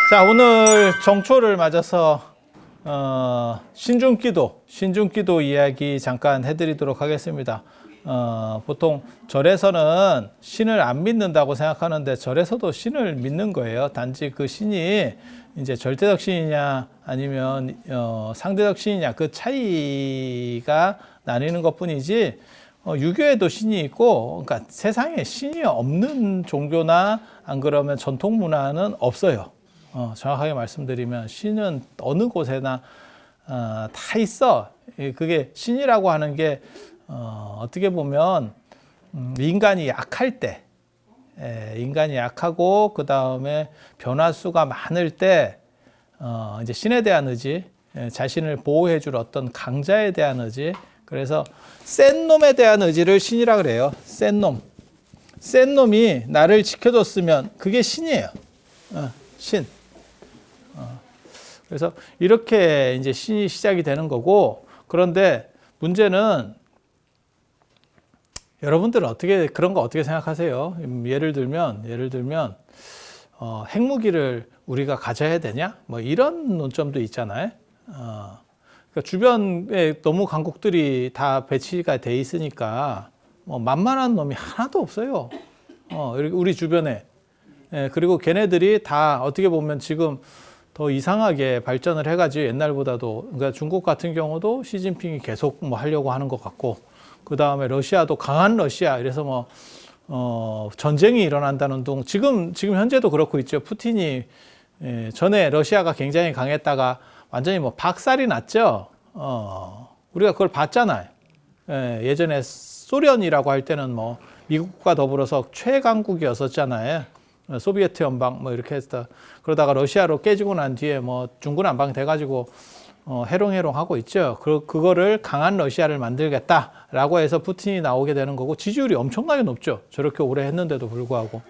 자, 오늘 정초를 맞아서 신중기도 이야기 잠깐 해드리도록 하겠습니다. 보통 절에서는 신을 안 믿는다고 생각하는데 절에서도 신을 믿는 거예요. 단지 그 신이 이제 절대적 신이냐 아니면 상대적 신이냐 그 차이가 나뉘는 것뿐이지 유교에도 신이 있고, 그러니까 세상에 신이 없는 종교나 안 그러면 전통 문화는 없어요. 정확하게 말씀드리면 신은 어느 곳에나 다 있어. 그게 신이라고 하는 게 어떻게 보면 인간이 약할 때, 인간이 약하고 그 다음에 변화수가 많을 때 이제 신에 대한 의지, 자신을 보호해줄 어떤 강자에 대한 의지. 그래서 센 놈에 대한 의지를 신이라 그래요. 센 놈이 나를 지켜줬으면 그게 신이에요. 신. 그래서 이렇게 이제 신이 시작이 되는 거고, 그런데 문제는 여러분들은 그런 거 어떻게 생각하세요? 예를 들면 핵무기를 우리가 가져야 되냐? 뭐 이런 논점도 있잖아요. 그러니까 주변에 너무 강국들이 다 배치가 돼 있으니까 뭐 만만한 놈이 하나도 없어요. 우리 주변에. 그리고 걔네들이 다 어떻게 보면 지금 더 이상하게 발전을 해가지고 옛날보다도, 그러니까 중국 같은 경우도 시진핑이 계속 뭐 하려고 하는 것 같고, 그 다음에 러시아도 강한 러시아, 이래서 전쟁이 일어난다는 둥, 지금 현재도 그렇고 있죠. 푸틴이 전에 러시아가 굉장히 강했다가 완전히 박살이 났죠. 우리가 그걸 봤잖아요. 예전에 소련이라고 할 때는 미국과 더불어서 최강국이었었잖아요. 소비에트 연방 이렇게 했다. 그러다가 러시아로 깨지고 난 뒤에 중구난방 돼가지고 해롱해롱 하고 있죠. 그거를 강한 러시아를 만들겠다라고 해서 푸틴이 나오게 되는 거고, 지지율이 엄청나게 높죠. 저렇게 오래 했는데도 불구하고.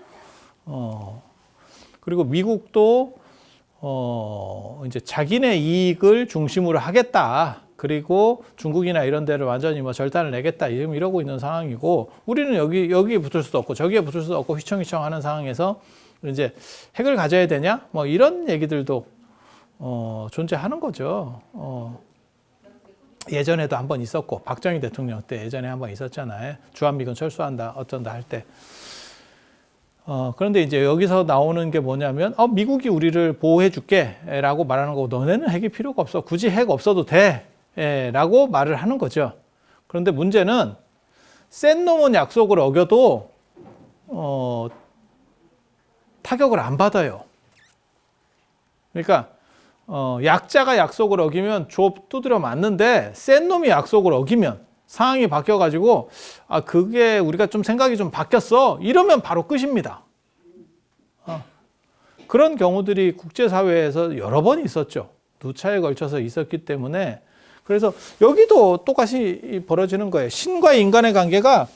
그리고 미국도 이제 자기네 이익을 중심으로 하겠다. 그리고 중국이나 이런 데를 완전히 절단을 내겠다. 이러고 있는 상황이고, 우리는 여기에 붙을 수도 없고 저기에 붙을 수도 없고 휘청휘청 하는 상황에서 이제 핵을 가져야 되냐? 이런 얘기들도 존재하는 거죠. 예전에도 한번 있었고, 박정희 대통령 때 예전에 한번 있었잖아요. 주한미군 철수한다, 어쩐다 할 때. 그런데 이제 여기서 나오는 게 뭐냐면, 미국이 우리를 보호해 줄게 라고 말하는 거고, 너네는 핵이 필요가 없어. 굳이 핵 없어도 돼. 라고 말을 하는 거죠. 그런데 문제는 센 놈은 약속을 어겨도 타격을 안 받아요. 그러니까 약자가 약속을 어기면 두드려 맞는데, 센 놈이 약속을 어기면 상황이 바뀌어가지고 그게 우리가 좀 생각이 좀 바뀌었어 이러면 바로 끝입니다. 그런 경우들이 국제사회에서 여러 번 있었죠. 누차에 걸쳐서 있었기 때문에. 그래서 여기도 똑같이 벌어지는 거예요. 신과 인간의 관계가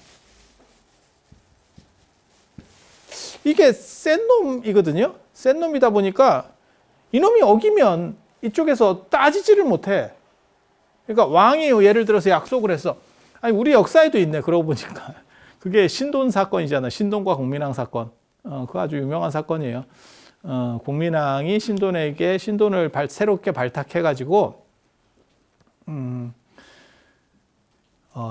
이게 센 놈이거든요. 센 놈이다 보니까 이놈이 어기면 이쪽에서 따지지를 못해. 그러니까 왕이 예를 들어서 약속을 했어. 아니, 우리 역사에도 있네. 그러고 보니까. 그게 신돈 사건이잖아. 신돈과 공민왕 사건. 그거 아주 유명한 사건이에요. 공민왕이 신돈에게 신돈을 새롭게 발탁해가지고,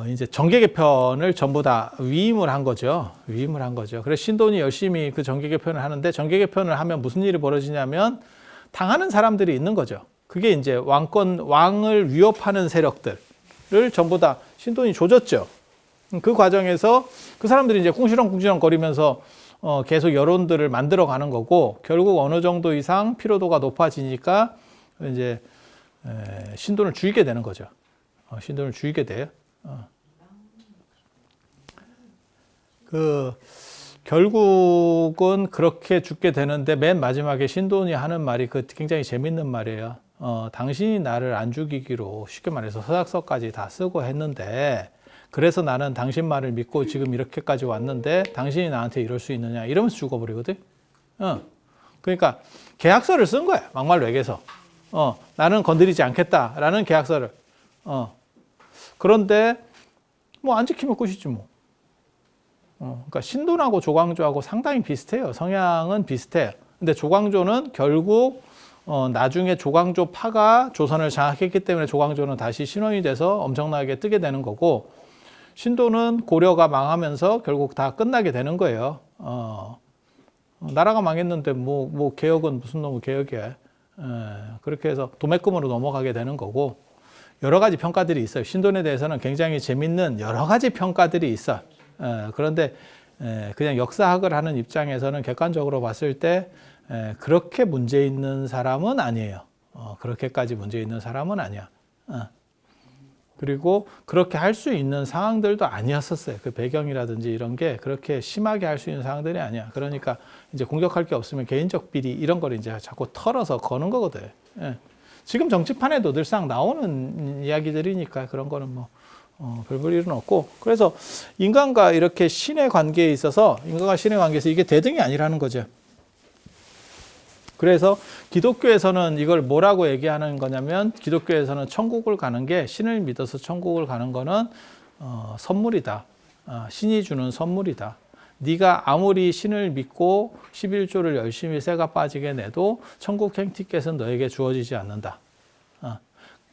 이제 정계 개편을 전부 다 위임을 한 거죠. 그래서 신돈이 열심히 그 정계 개편을 하는데, 정계 개편을 하면 무슨 일이 벌어지냐면 당하는 사람들이 있는 거죠. 그게 이제 왕을 위협하는 세력들을 전부 다 신돈이 조졌죠. 그 과정에서 그 사람들이 이제 꿍시렁 거리면서 계속 여론들을 만들어 가는 거고, 결국 어느 정도 이상 피로도가 높아지니까 이제 신돈을 죽이게 되는 거죠. 신돈을 죽이게 돼요. 결국은 그렇게 죽게 되는데, 맨 마지막에 신돈이 하는 말이 굉장히 재밌는 말이에요. 당신이 나를 안 죽이기로 쉽게 말해서 서약서까지 다 쓰고 했는데, 그래서 나는 당신 말을 믿고 지금 이렇게까지 왔는데 당신이 나한테 이럴 수 있느냐 이러면서 죽어버리거든. 그러니까 계약서를 쓴 거야. 막말로 얘기해서. 나는 건드리지 않겠다라는 계약서를. 그런데 안 지키면 끝이지 뭐. 그러니까 신돈하고 조광조하고 상당히 비슷해요. 성향은 비슷해요. 근데 조광조는 결국 나중에 조광조파가 조선을 장악했기 때문에 조광조는 다시 신원이 돼서 엄청나게 뜨게 되는 거고, 신도는 고려가 망하면서 결국 다 끝나게 되는 거예요. 나라가 망했는데 뭐 개혁은 무슨 놈의 개혁이야. 그렇게 해서 도매금으로 넘어가게 되는 거고, 여러 가지 평가들이 있어요. 신돈에 대해서는 굉장히 재밌는 여러 가지 평가들이 있어. 그런데 그냥 역사학을 하는 입장에서는 객관적으로 봤을 때 그렇게 문제 있는 사람은 아니에요. 그렇게까지 문제 있는 사람은 아니야. 그리고 그렇게 할 수 있는 상황들도 아니었었어요. 그 배경이라든지 이런 게 그렇게 심하게 할 수 있는 상황들이 아니야. 그러니까 이제 공격할 게 없으면 개인적 비리 이런 걸 이제 자꾸 털어서 거는 거거든. 지금 정치판에도 늘상 나오는 이야기들이니까 그런 거는 뭐 별 볼 일은 없고, 그래서 인간과 이렇게 신의 관계에 있어서, 인간과 신의 관계에서 이게 대등이 아니라는 거죠. 그래서 기독교에서는 이걸 뭐라고 얘기하는 거냐면, 기독교에서는 천국을 가는 게, 신을 믿어서 천국을 가는 거는 선물이다. 신이 주는 선물이다. 네가 아무리 신을 믿고 11조를 열심히 새가 빠지게 내도 천국 행티켓은 너에게 주어지지 않는다.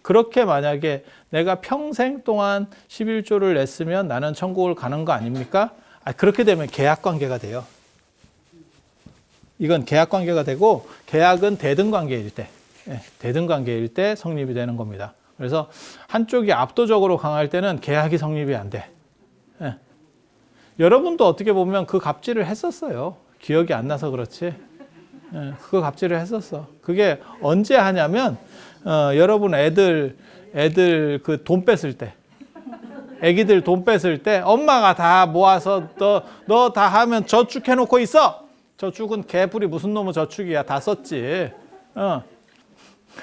그렇게 만약에 내가 평생 동안 11조를 냈으면 나는 천국을 가는 거 아닙니까? 그렇게 되면 계약 관계가 돼요. 이건 계약 관계가 되고, 계약은 대등 관계일 때, 대등 관계일 때 성립이 되는 겁니다. 그래서 한쪽이 압도적으로 강할 때는 계약이 성립이 안 돼. 여러분도 어떻게 보면 그 갑질을 했었어요. 기억이 안 나서 그렇지. 그 갑질을 했었어. 그게 언제 하냐면, 여러분 애들 그 돈 뺐을 때, 애기들 돈 뺐을 때 엄마가 다 모아서 너 다 하면 저축해놓고 있어. 저축은 개뿔이 무슨 놈의 저축이야. 다 썼지.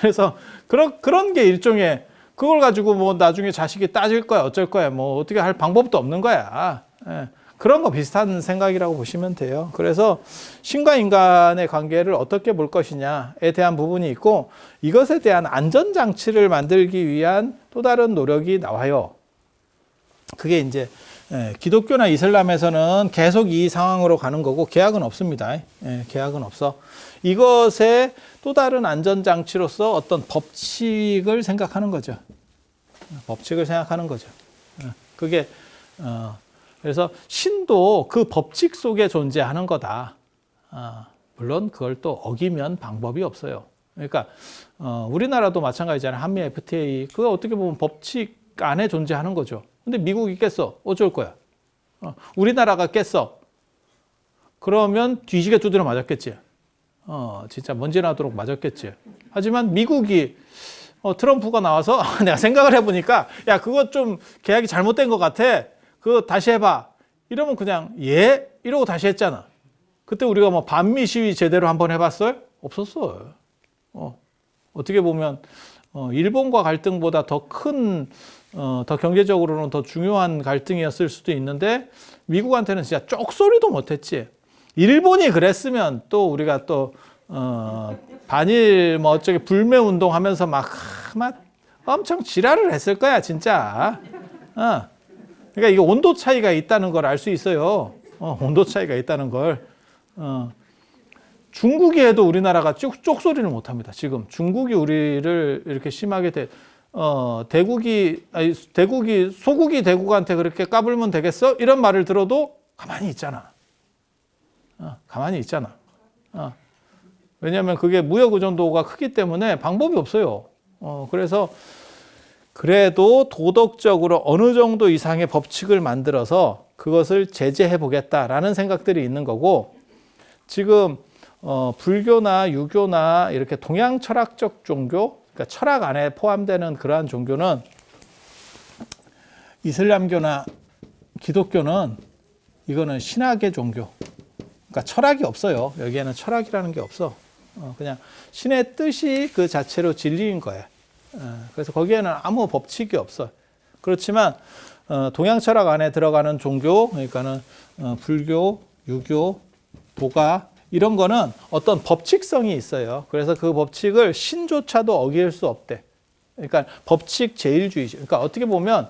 그래서 그런 게 일종의, 그걸 가지고 뭐 나중에 자식이 따질 거야 어쩔 거야 뭐 어떻게 할 방법도 없는 거야. 그런 거 비슷한 생각이라고 보시면 돼요. 그래서 신과 인간의 관계를 어떻게 볼 것이냐에 대한 부분이 있고, 이것에 대한 안전장치를 만들기 위한 또 다른 노력이 나와요. 그게 이제 기독교나 이슬람에서는 계속 이 상황으로 가는 거고, 계약은 없습니다. 계약은 없어. 이것의 또 다른 안전장치로서 어떤 법칙을 생각하는 거죠. 법칙을 생각하는 거죠. 그게 그래서 신도 그 법칙 속에 존재하는 거다. 물론 그걸 또 어기면 방법이 없어요. 그러니까 우리나라도 마찬가지잖아요. 한미 FTA 그거 어떻게 보면 법칙 안에 존재하는 거죠. 근데 미국이 깼어. 어쩔 거야? 우리나라가 깼어. 그러면 뒤지게 두드려 맞았겠지. 진짜 먼지 나도록 맞았겠지. 하지만 미국이 트럼프가 나와서 내가 생각을 해보니까 야 그거 좀 계약이 잘못된 것 같아. 그거 다시 해봐. 이러면 그냥 예? 이러고 다시 했잖아. 그때 우리가 뭐 반미 시위 제대로 한번 해봤어요? 없었어요. 어떻게 보면 일본과 갈등보다 더 큰, 더 경제적으로는 더 중요한 갈등이었을 수도 있는데 미국한테는 진짜 쪽소리도 못했지. 일본이 그랬으면 또 우리가 또 반일 뭐 어쩌게 불매 운동하면서 막 엄청 지랄을 했을 거야 진짜. 그러니까 이게 온도 차이가 있다는 걸 알 수 있어요. 온도 차이가 있다는 걸. 중국이 해도 우리나라가 쪽소리를 못 합니다. 지금 중국이 우리를 이렇게 심하게 대국이 소국이 대국한테 그렇게 까불면 되겠어? 이런 말을 들어도 가만히 있잖아. 가만히 있잖아. 왜냐하면 그게 무역 의존도가 크기 때문에 방법이 없어요. 그래서 그래도 도덕적으로 어느 정도 이상의 법칙을 만들어서 그것을 제재해 보겠다라는 생각들이 있는 거고, 지금 불교나 유교나 이렇게 동양 철학적 종교, 그러니까 철학 안에 포함되는 그러한 종교는, 이슬람교나 기독교는 이거는 신학의 종교, 그러니까 철학이 없어요. 여기에는 철학이라는 게 없어. 그냥 신의 뜻이 그 자체로 진리인 거예요. 그래서 거기에는 아무 법칙이 없어. 그렇지만 동양 철학 안에 들어가는 종교, 그러니까는 불교, 유교, 도가 이런 거는 어떤 법칙성이 있어요. 그래서 그 법칙을 신조차도 어길 수 없대. 그러니까 법칙 제일주의죠. 그러니까 어떻게 보면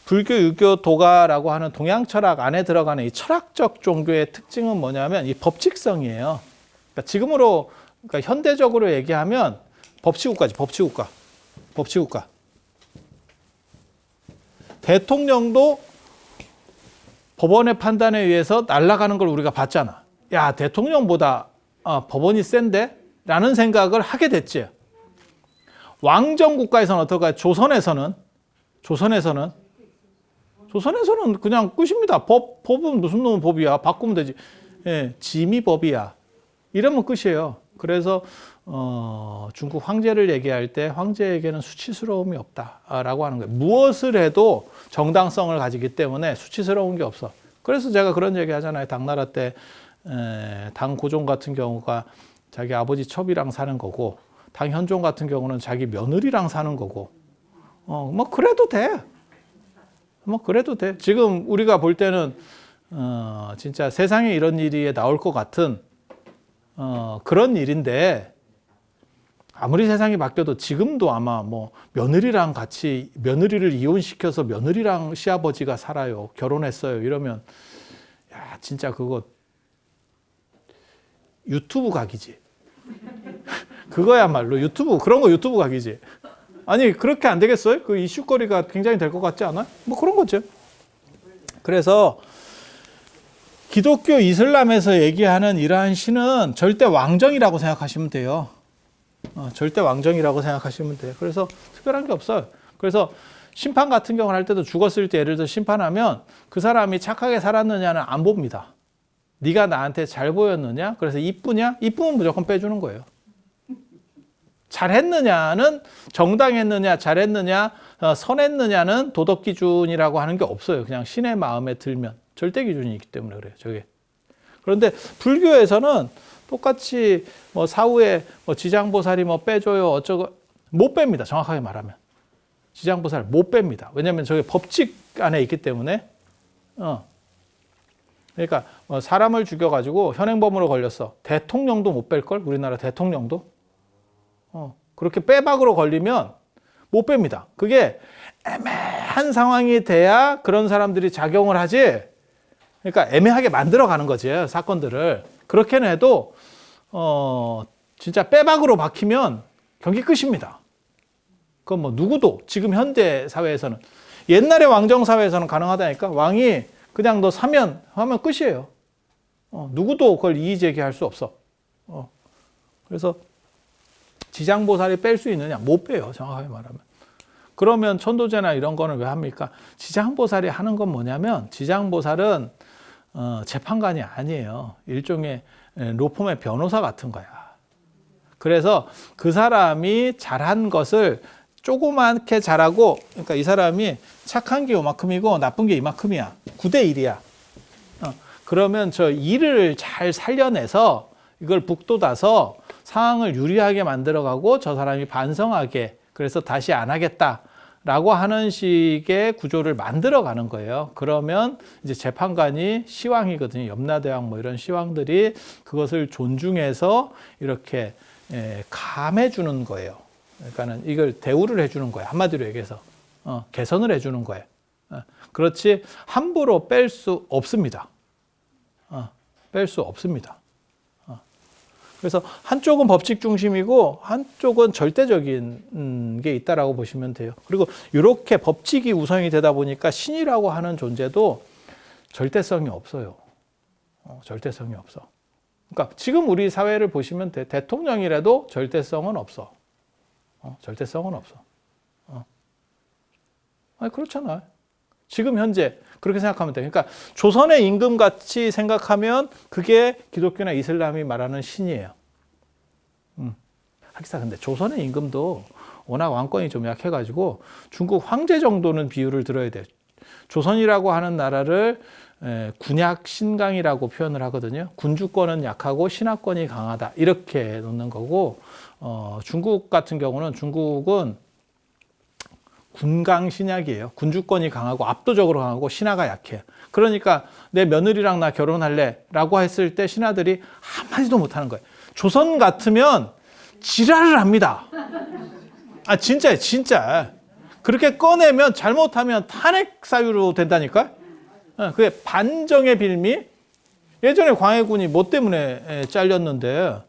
불교, 유교, 도가라고 하는 동양 철학 안에 들어가는 이 철학적 종교의 특징은 뭐냐면 이 법칙성이에요. 그러니까 지금으로 그러니까 현대적으로 얘기하면 법치국가지, 법치국가. 대통령도 법원의 판단에 의해서 날아가는 걸 우리가 봤잖아. 야, 대통령보다 법원이 센데? 라는 생각을 하게 됐지. 왕정 국가에서는 어떨까요? 조선에서는 그냥 끝입니다. 법은 무슨 놈의 법이야. 바꾸면 되지. 예, 지미법이야. 이러면 끝이에요. 그래서 중국 황제를 얘기할 때 황제에게는 수치스러움이 없다라고 하는 거예요. 무엇을 해도 정당성을 가지기 때문에 수치스러운 게 없어. 그래서 제가 그런 얘기 하잖아요. 당나라 때 당 고종 같은 경우가 자기 아버지 첩이랑 사는 거고, 당 현종 같은 경우는 자기 며느리랑 사는 거고, 뭐 그래도 돼. 지금 우리가 볼 때는 진짜 세상에 이런 일이 나올 것 같은 그런 일인데, 아무리 세상이 바뀌어도 지금도 아마 뭐 며느리랑 같이 며느리를 이혼시켜서 며느리랑 시아버지가 살아요. 결혼했어요. 이러면 야, 진짜 그거 유튜브 각이지. 그거야말로 그런 거 유튜브 각이지. 아니, 그렇게 안 되겠어요? 그 이슈거리가 굉장히 될 것 같지 않아요? 뭐 그런 거죠. 그래서 기독교 이슬람에서 얘기하는 이러한 신은 절대 왕정이라고 생각하시면 돼요. 절대 왕정이라고 생각하시면 돼요. 그래서 특별한 게 없어요. 그래서 심판 같은 경우를 할 때도 죽었을 때 예를 들어 심판하면 그 사람이 착하게 살았느냐는 안 봅니다. 네가 나한테 잘 보였느냐? 그래서 이쁘냐? 이쁘면 무조건 빼주는 거예요. 잘했느냐는 정당했느냐, 잘했느냐, 선했느냐는 도덕 기준이라고 하는 게 없어요. 그냥 신의 마음에 들면 절대 기준이 있기 때문에 그래요. 저게. 그런데 불교에서는 똑같이 뭐 사후에 뭐 지장보살이 뭐 빼줘요 어쩌고 못 뺍니다. 정확하게 말하면 지장보살 못 뺍니다. 왜냐하면 저게 법칙 안에 있기 때문에. 그러니까 사람을 죽여가지고 현행범으로 걸렸어. 대통령도 못 뺄걸? 우리나라 대통령도. 그렇게 빼박으로 걸리면 못 뺍니다. 그게 애매한 상황이 돼야 그런 사람들이 작용을 하지. 그러니까 애매하게 만들어가는 거지, 사건들을. 그렇게는 해도 진짜 빼박으로 박히면 경기 끝입니다. 그건 뭐 누구도 지금 현대 사회에서는, 옛날에 왕정 사회에서는 가능하다니까. 왕이 그냥 너 사면 하면 끝이에요. 누구도 그걸 이의 제기할 수 없어. 그래서 지장보살이 뺄 수 있느냐? 못 빼요. 정확하게 말하면. 그러면 천도제나 이런 거는 왜 합니까? 지장보살이 하는 건 뭐냐면, 지장보살은 재판관이 아니에요. 일종의 로펌의 변호사 같은 거야. 그래서 그 사람이 잘한 것을 조그맣게 잘하고, 그러니까 이 사람이 착한 게 요만큼이고 나쁜 게 이만큼이야. 9대 1이야. 그러면 저 일을 잘 살려내서 이걸 북돋아서 상황을 유리하게 만들어가고 저 사람이 반성하게, 그래서 다시 안 하겠다라고 하는 식의 구조를 만들어가는 거예요. 그러면 이제 재판관이 시왕이거든요. 염라대왕 뭐 이런 시왕들이 그것을 존중해서 이렇게 감해주는 거예요. 그러니까는 이걸 대우를 해주는 거예요. 한마디로 얘기해서 개선을 해주는 거예요. 그렇지 함부로 뺄 수 없습니다. 뺄 수 없습니다. 그래서 한쪽은 법칙 중심이고 한쪽은 절대적인 게 있다라고 보시면 돼요. 그리고 이렇게 법칙이 우선이 되다 보니까 신이라고 하는 존재도 절대성이 없어요. 절대성이 없어. 그러니까 지금 우리 사회를 보시면 돼. 대통령이라도 절대성은 없어. 절대성은 없어. 아니, 그렇잖아요. 지금 현재 그렇게 생각하면 돼. 그러니까 조선의 임금 같이 생각하면 그게 기독교나 이슬람이 말하는 신이에요. 하기사 근데 조선의 임금도 워낙 왕권이 좀 약해가지고 중국 황제 정도는 비율을 들어야 돼요. 조선이라고 하는 나라를 군약 신강이라고 표현을 하거든요. 군주권은 약하고 신하권이 강하다 이렇게 놓는 거고, 중국 같은 경우는 중국은 군강 신약이에요. 군주권이 강하고 압도적으로 강하고 신하가 약해. 그러니까 내 며느리랑 나 결혼할래 라고 했을 때 신하들이 한마디도 못하는 거예요. 조선 같으면 지랄을 합니다. 진짜예요. 진짜. 그렇게 꺼내면 잘못하면 탄핵 사유로 된다니까. 그게 반정의 빌미. 예전에 광해군이 뭐 때문에 잘렸는데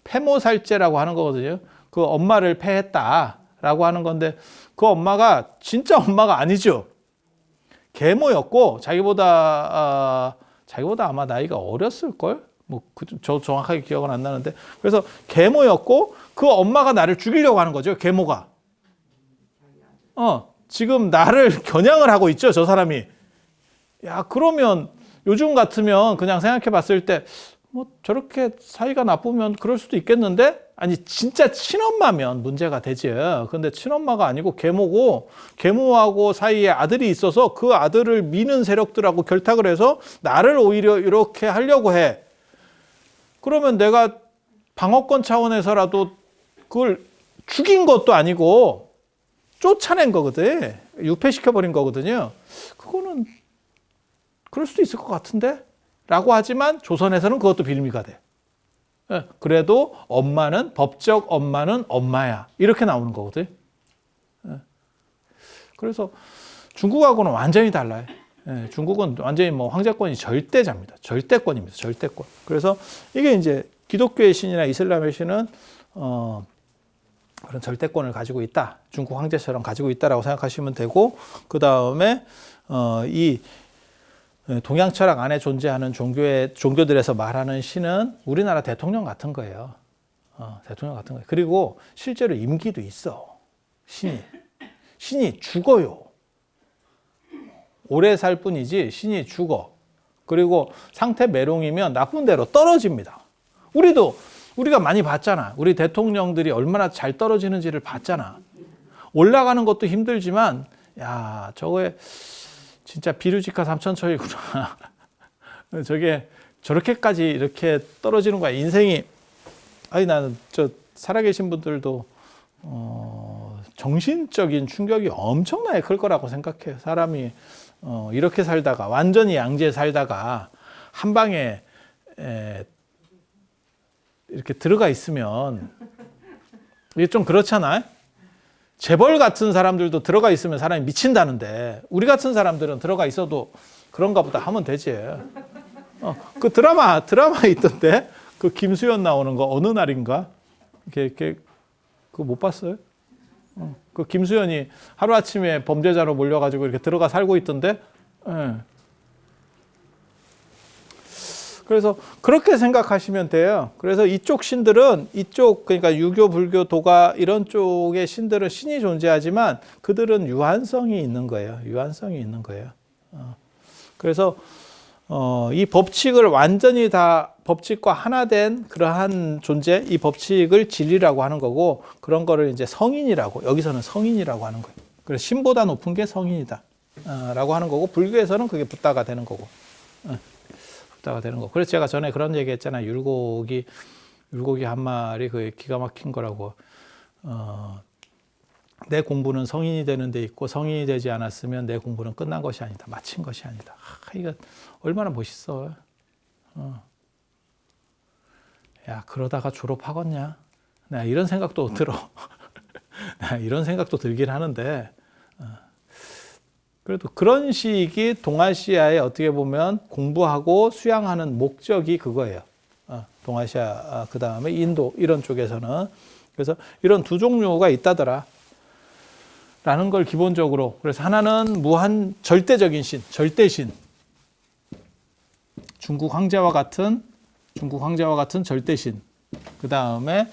폐모살제라고 하는 거거든요. 그 엄마를 폐했다라고 하는 건데 그 엄마가 진짜 엄마가 아니죠. 계모였고 자기보다 아마 나이가 어렸을 걸. 저 정확하게 기억은 안 나는데 그래서 계모였고 그 엄마가 나를 죽이려고 하는 거죠. 계모가. 지금 나를 겨냥을 하고 있죠. 저 사람이. 야, 그러면 요즘 같으면 그냥 생각해 봤을 때 저렇게 사이가 나쁘면 그럴 수도 있겠는데? 아니, 진짜 친엄마면 문제가 되죠. 근데 친엄마가 아니고 계모고, 계모하고 사이에 아들이 있어서 그 아들을 미는 세력들하고 결탁을 해서 나를 오히려 이렇게 하려고 해. 그러면 내가 방어권 차원에서라도 그걸 죽인 것도 아니고 쫓아낸 거거든. 유폐시켜버린 거거든요. 그거는 그럴 수도 있을 것 같은데? 라고 하지만 조선에서는 그것도 빌미가 돼. 그래도 엄마는, 법적 엄마는 엄마야. 이렇게 나오는 거거든. 그래서 중국하고는 완전히 달라요. 중국은 완전히 황제권이 절대자입니다. 절대권입니다. 절대권. 그래서 이게 이제 기독교의 신이나 이슬람의 신은 그런 절대권을 가지고 있다. 중국 황제처럼 가지고 있다라고 생각하시면 되고, 그 다음에 이 동양 철학 안에 존재하는 종교들에서 말하는 신은 우리나라 대통령 같은 거예요. 대통령 같은 거예요. 그리고 실제로 임기도 있어. 신이 죽어요. 오래 살 뿐이지 신이 죽어. 그리고 상태 메롱이면 나쁜 대로 떨어집니다. 우리가 많이 봤잖아. 우리 대통령들이 얼마나 잘 떨어지는지를 봤잖아. 올라가는 것도 힘들지만 야, 저거에 진짜 비루지카 삼천처이구나. 저게 저렇게까지 이렇게 떨어지는 거야. 인생이. 아니, 나는 살아계신 분들도 정신적인 충격이 엄청나게 클 거라고 생각해요. 사람이 이렇게 살다가 완전히 양지에 살다가 한 방에 이렇게 들어가 있으면 이게 좀 그렇잖아요. 재벌 같은 사람들도 들어가 있으면 사람이 미친다는데 우리 같은 사람들은 들어가 있어도 그런가 보다 하면 되지. 그 드라마 있던데 그 김수현 나오는 거 어느 날인가? 그거 못 봤어요? 그 김수현이 하루아침에 범죄자로 몰려가지고 이렇게 들어가 살고 있던데. 그래서 그렇게 생각하시면 돼요. 그래서 이쪽 신들은 그러니까 유교, 불교, 도가 이런 쪽의 신들은 신이 존재하지만 그들은 유한성이 있는 거예요. 유한성이 있는 거예요. 그래서 이 법칙을 완전히 다 법칙과 하나 된 그러한 존재, 이 법칙을 진리라고 하는 거고 그런 거를 이제 성인이라고 여기서는 성인이라고 하는 거예요. 그래서 신보다 높은 게 성인이다 라고 하는 거고 불교에서는 그게 붓다가 되는 거고. 가 되는 거. 그래서 제가 전에 그런 얘기 했잖아요. 율곡이 한 말이 그 기가 막힌 거라고. 내 공부는 성인이 되는 데 있고 성인이 되지 않았으면 내 공부는 끝난 것이 아니다. 마친 것이 아니다. 이거 얼마나 멋있어. 야, 그러다가 졸업하겠냐? 나 이런 생각도 들어. 나 이런 생각도 들긴 하는데 그래도 그런 식이 동아시아에 어떻게 보면 공부하고 수양하는 목적이 그거예요. 동아시아, 그 다음에 인도 이런 쪽에서는. 그래서 이런 두 종류가 있다더라. 라는 걸 기본적으로. 그래서 하나는 무한 절대적인 신, 절대신. 중국 황제와 같은 절대신. 그 다음에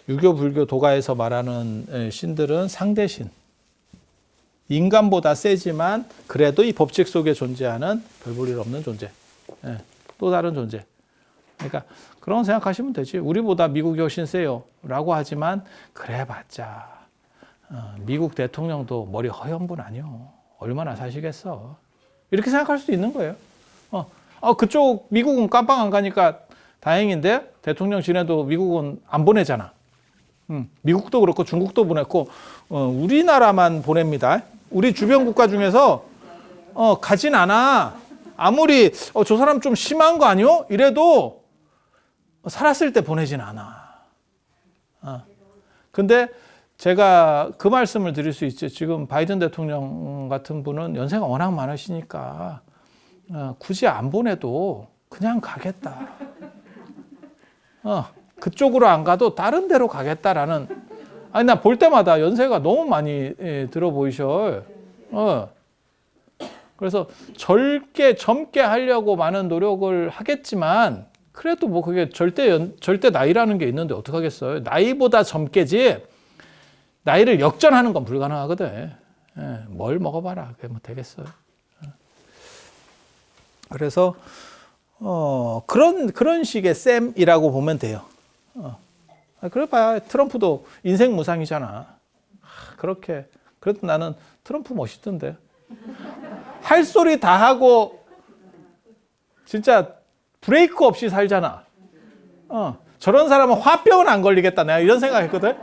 유교, 불교, 도가에서 말하는 신들은 상대신. 인간보다 세지만 그래도 이 법칙 속에 존재하는 별 볼 일 없는 존재. 또 다른 존재. 그러니까 그런 생각하시면 되지. 우리보다 미국이 훨씬 세요. 라고 하지만 그래봤자 미국 대통령도 머리 허연 분 아니요. 얼마나 사시겠어. 이렇게 생각할 수도 있는 거예요. 그쪽 미국은 깜빵 안 가니까 다행인데 대통령 지내도 미국은 안 보내잖아. 미국도 그렇고 중국도 보냈고 우리나라만 보냅니다. 우리 주변 국가 중에서 가진 않아. 아무리 저 사람 좀 심한 거 아니요? 이래도 살았을 때 보내진 않아. 근데 제가 그 말씀을 드릴 수 있죠. 지금 바이든 대통령 같은 분은 연세가 워낙 많으시니까 굳이 안 보내도 그냥 가겠다. 그쪽으로 안 가도 다른 데로 가겠다라는. 아니 나 볼 때마다 연세가 너무 많이 들어 보이셔. 그래서 젊게 하려고 많은 노력을 하겠지만 그래도 뭐 그게 절대 나이라는 게 있는데 어떡하겠어요. 나이보다 젊게지 나이를 역전하는 건 불가능하거든. 뭘 먹어봐라. 그게 뭐 되겠어요. 그래서 그런 식의 셈이라고 보면 돼요. 그래 봐야 트럼프도 인생 무상이잖아. 그래도 나는 트럼프 멋있던데. 할 소리 다 하고 진짜 브레이크 없이 살잖아. 저런 사람은 화병은 안 걸리겠다. 내가 이런 생각했거든.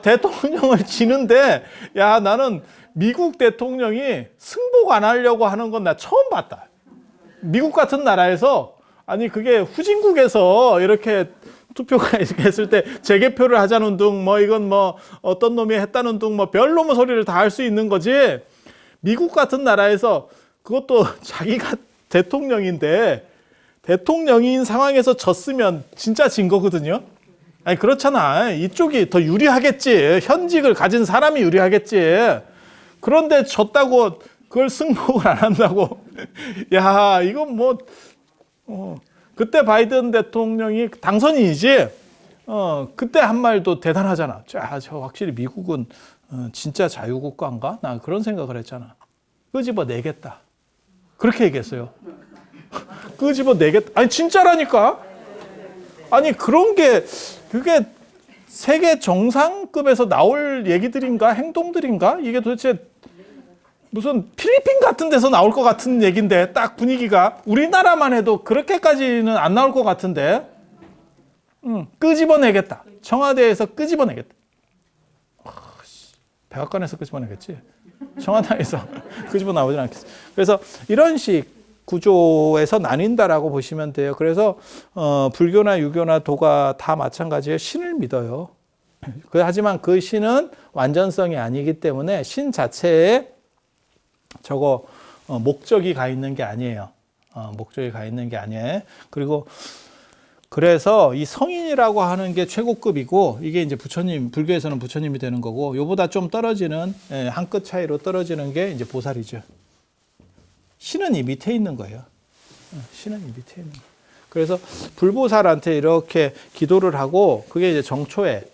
대통령을 지는데 야 나는 미국 대통령이 승복 안 하려고 하는 건 나 처음 봤다. 미국 같은 나라에서 아니 그게 후진국에서 이렇게 투표가 이렇게 했을 때 재개표를 하자는 둥 뭐 이건 뭐 어떤 놈이 했다는 둥 뭐 별놈의 소리를 다 할 수 있는 거지. 미국 같은 나라에서 그것도 자기가 대통령인데 대통령인 상황에서 졌으면 진짜 진 거거든요. 아니 그렇잖아. 이쪽이 더 유리하겠지. 현직을 가진 사람이 유리하겠지. 그런데 졌다고 그걸 승복을 안 한다고. 야 이건 뭐 그때 바이든 대통령이 당선인이지. 그때 한 말도 대단하잖아. 저 확실히 미국은 진짜 자유국가인가? 나 그런 생각을 했잖아. 끄집어 내겠다. 그렇게 얘기했어요. 끄집어 내겠다. 아니 진짜라니까. 아니 그게 세계 정상급에서 나올 얘기들인가 행동들인가? 이게 도대체 무슨 필리핀 같은 데서 나올 것 같은 얘기인데 딱 분위기가 우리나라만 해도 그렇게까지는 안 나올 것 같은데 끄집어내겠다. 청와대에서 끄집어내겠다. 백악관에서 끄집어내겠지. 청와대에서 끄집어 나오진 않겠지. 그래서 이런 식 구조에서 나뉜다라고 보시면 돼요. 그래서 불교나 유교나 도가 다 마찬가지예요. 신을 믿어요. 하지만 그 신은 완전성이 아니기 때문에 신 자체에 목적이 가 있는 게 아니에요. 목적이 가 있는 게 아니에요. 그리고 그래서 이 성인이라고 하는 게 최고급이고 이게 이제 부처님, 불교에서는 부처님이 되는 거고 요보다 좀 떨어지는 한 끗 차이로 떨어지는 게 이제 보살이죠. 신은 이 밑에 있는 거예요. 신은 이 밑에 있는 거예요. 그래서 불보살한테 이렇게 기도를 하고 그게 이제 정초에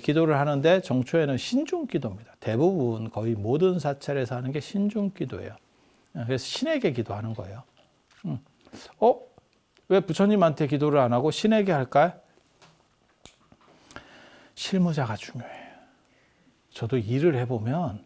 기도를 하는데 정초에는 신중기도입니다. 대부분 거의 모든 사찰에서 하는 게 신중기도예요. 그래서 신에게 기도하는 거예요. 왜 부처님한테 기도를 안 하고 신에게 할까요? 실무자가 중요해요. 저도 일을 해보면